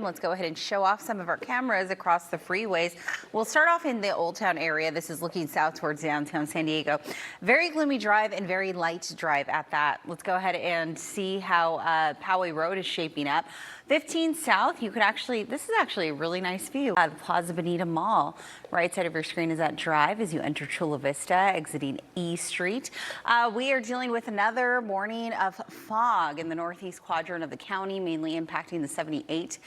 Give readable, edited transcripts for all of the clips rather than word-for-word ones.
Let's go ahead and show off some of our cameras across the freeways. We'll start off in the Old Town area. This is looking south towards downtown San Diego. Very gloomy drive and very light drive at that. Let's go ahead and see how Poway Road is shaping up. 15 south, you could actually, this is actually a really nice view. The Plaza Bonita Mall. Right side of your screen is that drive as you enter Chula Vista, exiting E Street. We are dealing with another morning of fog in the northeast quadrant of the county, mainly impacting the 78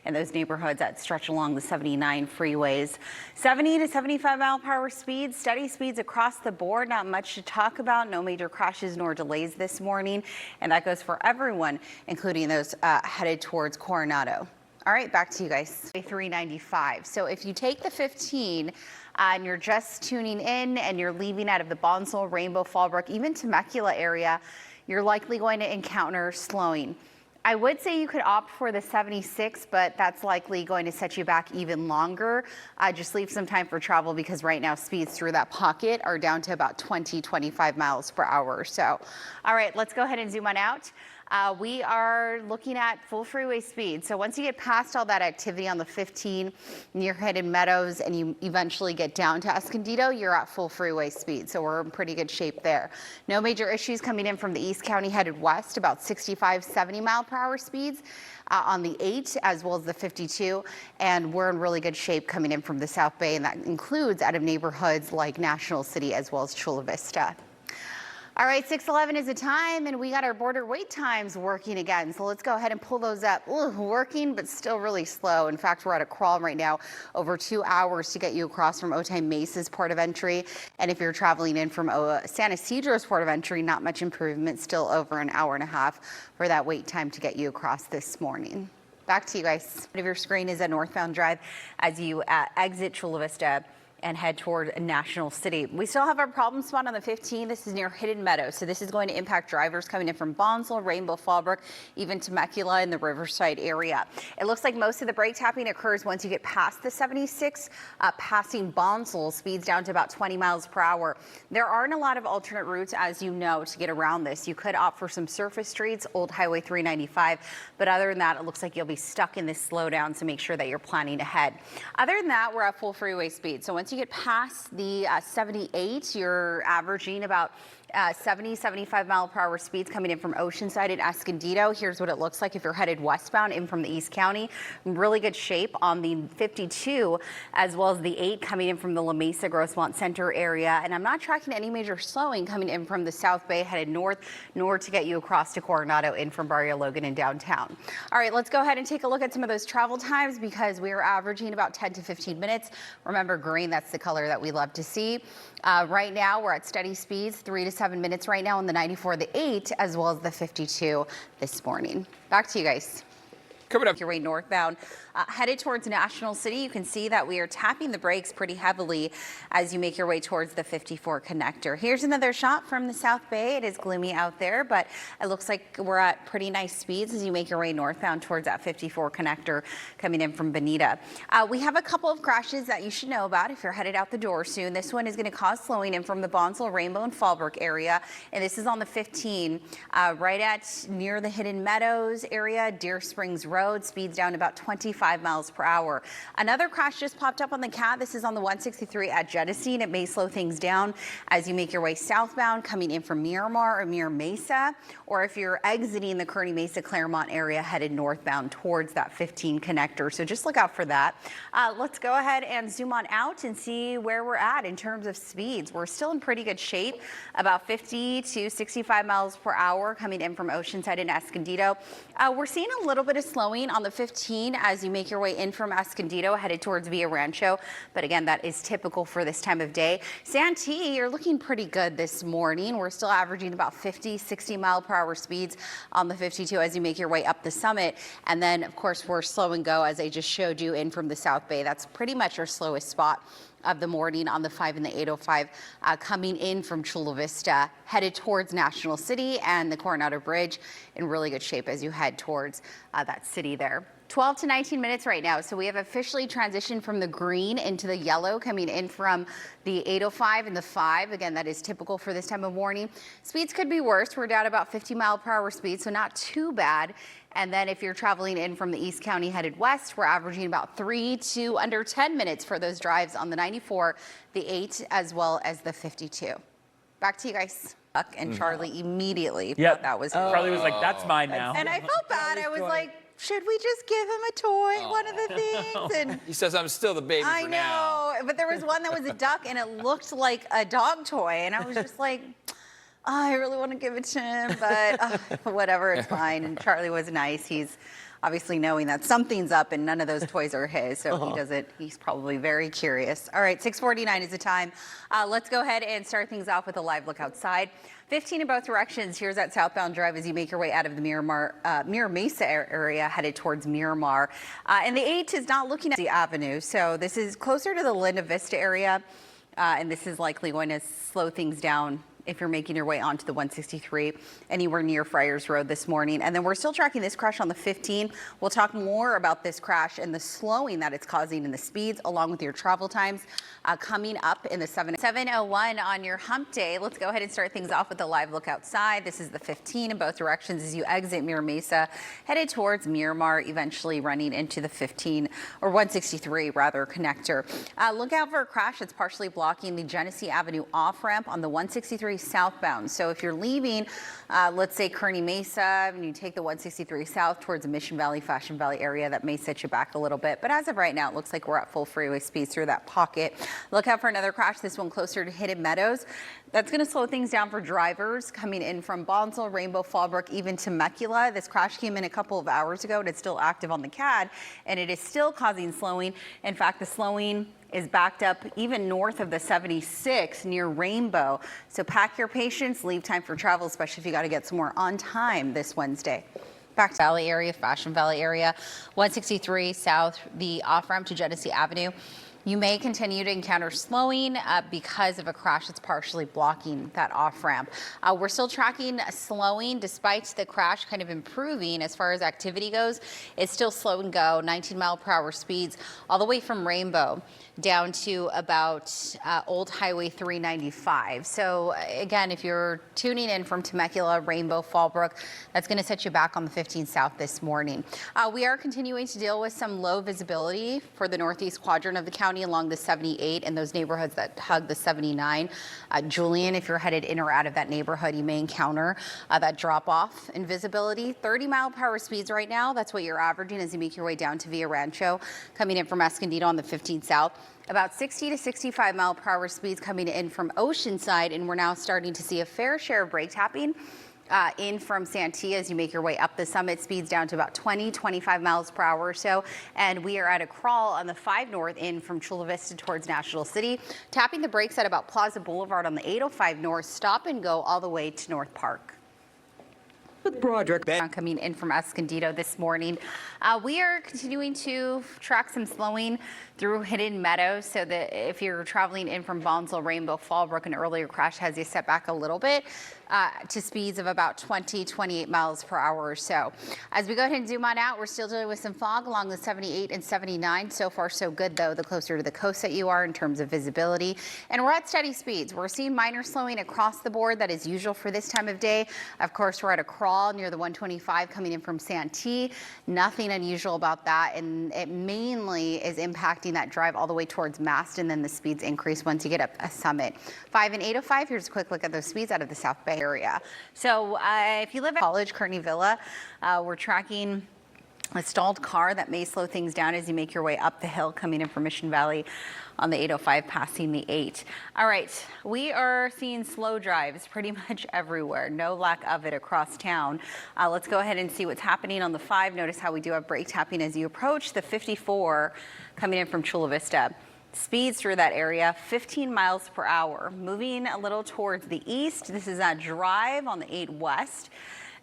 and those neighborhoods that stretch along the 79 freeways. 70 to 75 mile-per-hour speeds, steady speeds across the board. Not much to talk about. No major crashes nor delays this morning, and that goes for everyone, including those headed towards Coronado. All right, back to you guys. 395. So if you take the 15 and you're just tuning in and you're leaving out of the Bonsall, Rainbow, Fallbrook, even Temecula area, you're likely going to encounter slowing. I would say you could opt for the 76, but that's likely going to set you back even longer. Just leave some time for travel because right now speeds through that pocket are down to about 20-25 miles per hour. So, all right, let's go ahead and zoom on out. We are looking at full freeway speed. So once you get past all that activity on the 15 near Hidden Meadows and you eventually get down to Escondido, you're at full freeway speed. So we're in pretty good shape there. No major issues coming in from the East County headed west, about 65, 70 mile-per-hour speeds on the 8 as well as the 52. And we're in really good shape coming in from the South Bay, and that includes out of neighborhoods like National City as well as Chula Vista. All right, 6:11 is the time, and we got our border wait times working again. So let's go ahead and pull those up. Ooh, working, but still really slow. In fact, we're at a crawl right now, over 2 hours to get you across from Otay Mesa's port of entry. And if you're traveling in from San Isidro's port of entry, not much improvement, still over an hour and a half for that wait time to get you across this morning. Back to you guys. Of your screen is a northbound drive as you exit Chula Vista and head toward National City. We still have our problem spot on the 15. This is near Hidden Meadows. So this is going to impact drivers coming in from Bonsall, Rainbow, Fallbrook, even Temecula in the Riverside area. It looks like most of the brake tapping occurs once you get past the 76, passing Bonsall, speeds down to about 20 miles per hour. There aren't a lot of alternate routes, as you know, to get around this. You could opt for some surface streets, Old Highway 395, but other than that, it looks like you'll be stuck in this slowdown, so make sure that you're planning ahead. Other than that, we're at full freeway speed. So once you get past the 78, you're averaging about 70, 75 mile-per-hour speeds coming in from Oceanside and Escondido. Here's what it looks like if you're headed westbound in from the East County. Really good shape on the 52 as well as the 8 coming in from the La Mesa Grossmont Center area. And I'm not tracking any major slowing coming in from the South Bay headed north, nor to get you across to Coronado in from Barrio Logan and downtown. All right, let's go ahead and take a look at some of those travel times because we are averaging about 10 to 15 minutes. Remember, green, that's the color that we love to see. Right now, we're at steady speeds, 3 to 7 minutes right now on the 94, the 8, as well as the 52 this morning. Back to you guys. Coming up your way northbound, headed towards National City. You can see that we are tapping the brakes pretty heavily as you make your way towards the 54 connector. Here's another shot from the South Bay. It is gloomy out there, but it looks like we're at pretty nice speeds as you make your way northbound towards that 54 connector coming in from Bonita. We have a couple of crashes that you should know about if you're headed out the door soon. This one is going to cause slowing in from the Bonsall, Rainbow, and Fallbrook area, and this is on the 15, right at near the Hidden Meadows area, Deer Springs Road. Speeds down about 25 miles per hour. Another crash just popped up on the CAT. This is on the 163 at Genesee. It may slow things down as you make your way southbound coming in from Miramar or Mira Mesa, or if you're exiting the Kearney Mesa Claremont area headed northbound towards that 15 connector. So just look out for that. Let's go ahead and zoom on out and see where we're at in terms of speeds. We're still in pretty good shape, about 50 to 65 miles per hour coming in from Oceanside and Escondido. We're seeing a little bit of slowing on the 15 as you make your way in from Escondido headed towards Villa Rancho. But again, that is typical for this time of day. Santee, you're looking pretty good this morning. We're still averaging about 50, 60 mile-per-hour speeds on the 52 as you make your way up the summit. And then, of course, we're slow and go as I just showed you in from the South Bay. That's pretty much our slowest spot of the morning on the 5 and the 805 coming in from Chula Vista, headed towards National City and the Coronado Bridge in really good shape as you head towards that city there. 12 to 19 minutes right now. So we have officially transitioned from the green into the yellow, coming in from the 805 and the 5. Again, that is typical for this time of morning. Speeds could be worse. We're down about 50-mile-per-hour speed, so not too bad. And then if you're traveling in from the East County headed west, we're averaging about 3 to under 10 minutes for those drives on the 94, the 8, as well as the 52. Back to you guys. And Charlie immediately thought that was Charlie was like, that's mine now. And I felt bad. I was like, should we just give him a toy, one of the things? And he says, I'm still the baby I for know, now. but there was one that was a duck and it looked like a dog toy. And I was just like, I really want to give it to him, but whatever, it's fine. And Charlie was nice. He's obviously knowing that something's up and none of those toys are his. So he doesn't, he's probably very curious. All right, 6:49 is the time. Let's go ahead and start things off with a live look outside. 15 in both directions. Here's that southbound drive as you make your way out of the Mira Mesa area headed towards Miramar. And the 8 is not looking at the avenue. So this is closer to the Linda Vista area. And this is likely going to slow things down if you're making your way onto the 163 anywhere near Friars Road this morning. And then we're still tracking this crash on the 15. We'll talk more about this crash and the slowing that it's causing and the speeds along with your travel times coming up in the 7:01 on your hump day. Let's go ahead and start things off with a live look outside. This is the 15 in both directions as you exit Mira Mesa, headed towards Miramar, eventually running into the 15 or 163 rather connector. Look out for a crash that's partially blocking the Genesee Avenue off ramp on the 163 southbound. So if you're leaving, let's say Kearney Mesa, and you take the 163 south towards the Mission Valley, Fashion Valley area, that may set you back a little bit. But as of right now, it looks like we're at full freeway speeds through that pocket. Look out for another crash, this one closer to Hidden Meadows. That's going to slow things down for drivers coming in from Bonsall, Rainbow, Fallbrook, even Temecula. This crash came in a couple of hours ago and it's still active on the CAD, and it is still causing slowing. In fact, the slowing is backed up even north of the 76 near Rainbow. So pack your patience, leave time for travel, especially if you got to get somewhere on time this Wednesday. Back to Valley area, Fashion Valley area, 163 south, the off ramp to Genesee Avenue. You may continue to encounter slowing because of a crash that's partially blocking that off ramp. We're still tracking slowing despite the crash kind of improving as far as activity goes. It's still slow and go, 19-mile-per-hour speeds all the way from Rainbow down to about Old Highway 395. So again, if you're tuning in from Temecula, Rainbow, Fallbrook, that's going to set you back on the 15 South this morning. We are continuing to deal with some low visibility for the northeast quadrant of the county along the 78 and those neighborhoods that hug the 79. Julian, if you're headed in or out of that neighborhood, you may encounter that drop off in visibility. 30-mile-per-hour speeds right now. That's what you're averaging as you make your way down to Villa Rancho, coming in from Escondido on the 15 South. About 60 to 65-mile-per-hour speeds coming in from Oceanside, and we're now starting to see a fair share of brake tapping in from Santee as you make your way up the summit. Speeds down to about 25 miles per hour or so. And we are at a crawl on the 5 North in from Chula Vista towards National City. Tapping the brakes at about Plaza Boulevard on the 805 North. Stop and go all the way to North Park. With Broderick coming in from Escondido this morning. We are continuing to track some slowing through Hidden Meadows, so that if you're traveling in from Bonsall, Rainbow, Fallbrook, an earlier crash has you set back a little bit to speeds of about 28 miles per hour or so. As we go ahead and zoom on out, we're still dealing with some fog along the 78 and 79. So far, so good, though, the closer to the coast that you are in terms of visibility. And we're at steady speeds. We're seeing minor slowing across the board. That is usual for this time of day. Of course, we're at a crawl near the 125 coming in from Santee. Nothing unusual about that, and it mainly is impacting that drive all the way towards Mast, and then the speeds increase once you get up a summit. 5 and 805, here's a quick look at those speeds out of the South Bay area. So if you live at College, Kearney Villa, we're tracking a stalled car that may slow things down as you make your way up the hill coming in from Mission Valley on the 805 passing the 8. All right, we are seeing slow drives pretty much everywhere. No lack of it across town. Let's go ahead and see what's happening on the 5. Notice how we do have brake tapping as you approach the 54 coming in from Chula Vista. Speeds through that area, 15 miles per hour. Moving a little towards the east. This is that drive on the 8 West.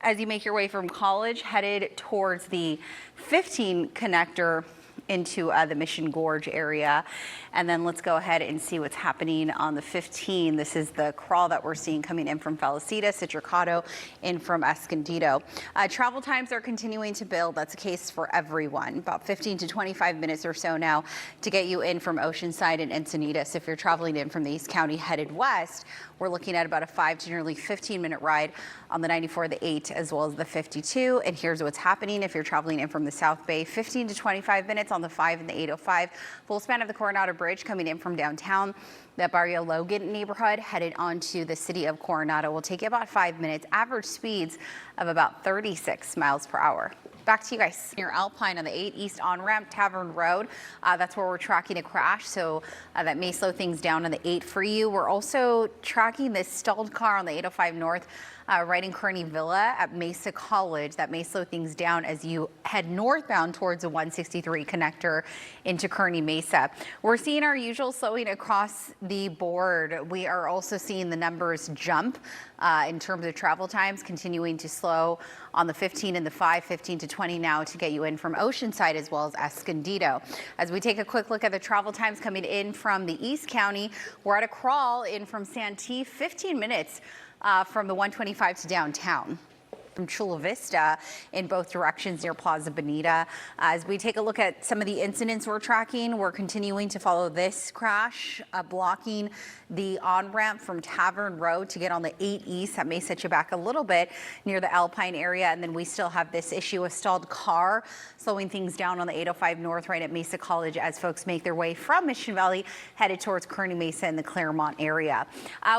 As you make your way from College, headed towards the 15 connector into the Mission Gorge area. And then let's go ahead and see what's happening on the 15. This is the crawl that we're seeing coming in from Felicita, Citricado, in from Escondido. Travel times are continuing to build. That's a case for everyone. About 15 to 25 minutes or so now to get you in from Oceanside and Encinitas. If you're traveling in from the East County headed west, we're looking at about a 5 to nearly 15-minute ride on the 94, the 8, as well as the 52. And here's what's happening if you're traveling in from the South Bay, 15 to 25 minutes on the 5 and the 805. Full span of the Coronado Bridge coming in from downtown. That Barrio Logan neighborhood headed onto the city of Coronado will take you about 5 minutes. Average speeds of about 36 miles per hour. Back to you guys. Near Alpine on the 8 East on-ramp, Tavern Road. That's where we're tracking a crash, so that may slow things down on the 8 for you. We're also tracking this stalled car on the 805 North, right in Kearney Villa at Mesa College. That may slow things down as you head northbound towards the 163 connector into Kearney Mesa. We're seeing our usual slowing across the board. We are also seeing the numbers jump in terms of travel times, continuing to slow on the 15 and the 5, 15 to 20 now to get you in from Oceanside as well as Escondido. As we take a quick look at the travel times coming in from the East County, we're at a crawl in from Santee, 15 minutes from the 125 to downtown. From Chula Vista in both directions near Plaza Bonita. As we take a look at some of the incidents we're tracking, we're continuing to follow this crash, blocking the on-ramp from Tavern Road to get on the 8 East. That may set you back a little bit near the Alpine area. And then we still have this issue of stalled car, slowing things down on the 805 North right at Mesa College as folks make their way from Mission Valley headed towards Kearney Mesa in the Claremont area.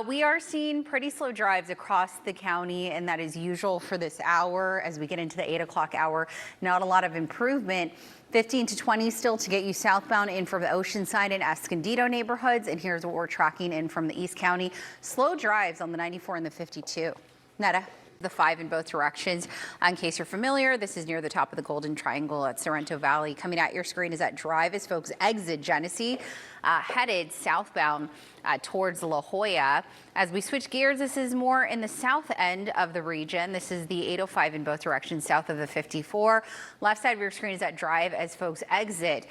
We are seeing pretty slow drives across the county, and that is usual for this hour. As we get into the 8 o'clock hour, not a lot of improvement. 15 to 20 still to get you southbound in from the Oceanside and Escondido neighborhoods. And here's what we're tracking in from the East County. Slow drives on the 94 and the 52. Netta. The 5 in both directions. In case you're familiar, this is near the top of the Golden Triangle at Sorrento Valley. Coming at your screen is that drive as folks exit Genesee, headed southbound towards La Jolla. As we switch gears, this is more in the south end of the region. This is the 805 in both directions south of the 54. Left side of your screen is that drive as folks exit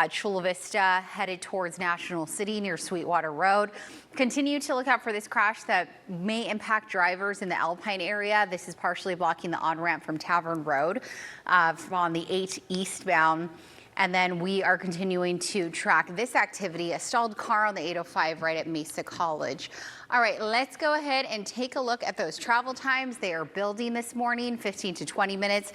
Chula Vista, headed towards National City near Sweetwater Road. Continue to look out for this crash that may impact drivers in the Alpine area. This is partially blocking the on-ramp from Tavern Road on the 8 eastbound. And then we are continuing to track this activity, a stalled car on the 805 right at Mesa College. All right, let's go ahead and take a look at those travel times. They are building this morning, 15 to 20 minutes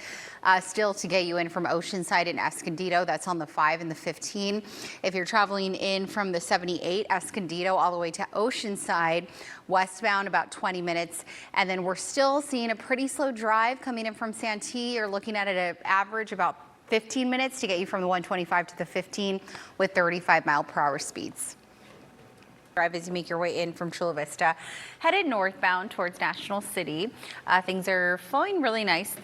still to get you in from Oceanside and Escondido. That's on the 5 and the 15. If you're traveling in from the 78 Escondido all the way to Oceanside, westbound about 20 minutes. And then we're still seeing a pretty slow drive coming in from Santee. You're looking at an average about 15 minutes to get you from the 125 to the 15 with 35 mile per hour speeds. Drive as you make your way in from Chula Vista, headed northbound towards National City. Things are flowing really nice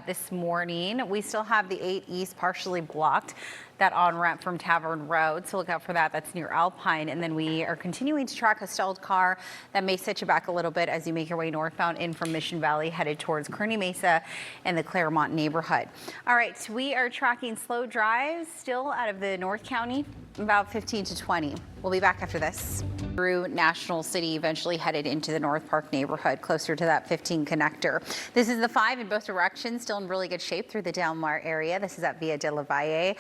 this morning. We still have the 8 East partially blocked, that on-ramp from Tavern Road, so look out for that. That's near Alpine. And then we are continuing to track a stalled car that may set you back a little bit as you make your way northbound in from Mission Valley, headed towards Kearney Mesa and the Claremont neighborhood. All right, we are tracking slow drives still out of the North County, about 15 to 20. We'll be back after this. Through National City, eventually headed into the North Park neighborhood, closer to that 15 connector. This is the 5 in both directions, still in really good shape through the Del Mar area. This is at Via de la Valle.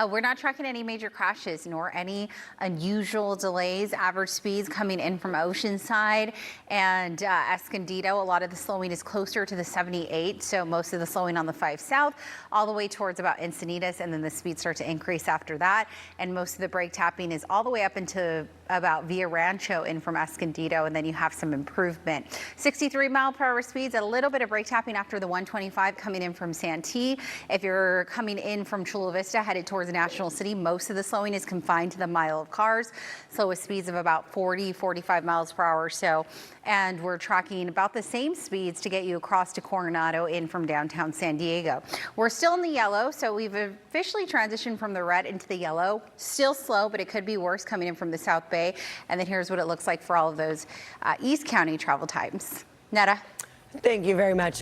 We're not tracking any major crashes nor any unusual delays. Average speeds coming in from Oceanside and Escondido. A lot of the slowing is closer to the 78, so most of the slowing on the 5 South, all the way towards about Encinitas, and then the speeds start to increase after that. And most of the brake tapping is all the way up into about Via Rancho in from Escondido, and then you have some improvement. 63 mile per hour speeds, a little bit of brake tapping after the 125 coming in from Santee. If you're coming in from Chula Vista headed towards National City, most of the slowing is confined to the mile of cars, so with speeds of about 40, 45 miles per hour or so. And we're tracking about the same speeds to get you across to Coronado in from downtown San Diego. We're still in the yellow, so we've officially transitioned from the red into the yellow. Still slow, but it could be worse coming in from the South Bay. And then here's what it looks like for all of those East County travel times. Netta. Thank you very much.